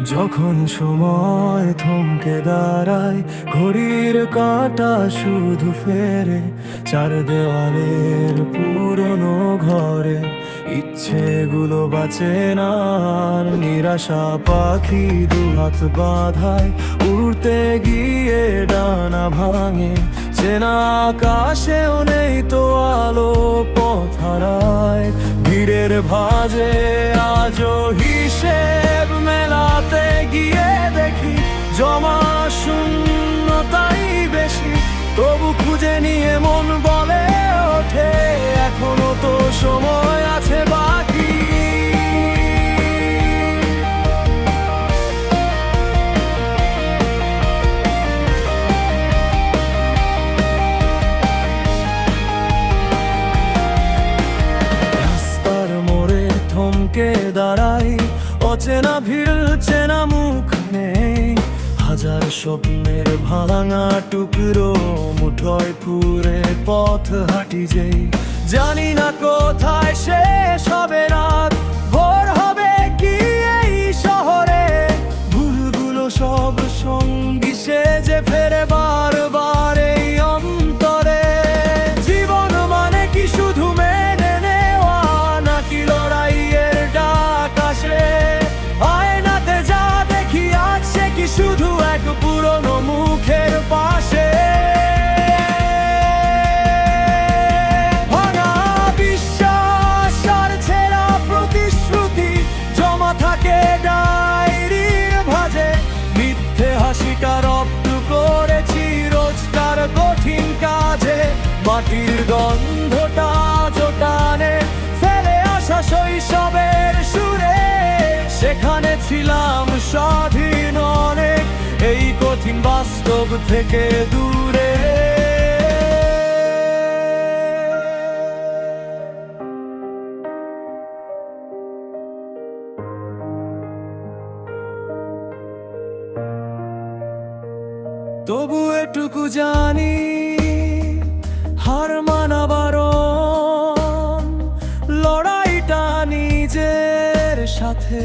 যখন সময় থমকে দাঁড়ায়, ঘড়ির কাঁটা শুধু ফেরে চার দেওয়ালের পুরনো ঘরে। ইচ্ছেগুলো বাঁচে না আর, নিরাশা পাখি দুহাত বাঁধায়, উড়তে গিয়ে ডানা ভাঙে। চেনা আকাশেও নেই তো আলো, পথ হারায় ভিড়ের ভাঁজে। আজও হিসেব মেলাতে গিয়ে দেখি জমা শূন্যতাই বেশি। তবু খুঁজে নিয়ে মন বলে ওঠে, এখনো তো সময় আছে বাকি। রাস্তার মোড়ে থমকে দাঁড়াই, অচেনা ভিড় চেনা মুখ নেই। হাজার স্বপ্নের ভাঙা টুকরো মুঠোয় পুরে পথ হাঁটি যেই। জানি না কোথায় শেষ হবে রাত, ভোর হবে কি এই শহরে। ভুলগুলো সব সঙ্গী সেজে ফেরে বারবার এই অন্তরে। জীবন মানে কি শুধু মেনে নেওয়া, নাকি লড়াইয়ের ডাক আসে? আয়নাতে যা দেখি আছে কি শুধু এক পুরনো মুখের পাশে। ভাঙা বিশ্বাস আর ছেঁড়া প্রতিশ্রুতি জমা থাকে ডায়েরির ভাঁজে। মিথ্যে হাসিটা রপ্ত করেছি রোজকার কঠিন কাজে। মাটির গন্ধটা জোটানে ফেলে আসা শৈশবের সুরে। সেখানে ছিলাম স্বাধীন অনেক, এই কঠিন বাস্তব থেকে দূরে। তবু এটুকু জানি, হার মানা বারণ। লড়াইটা নিজের সাথে।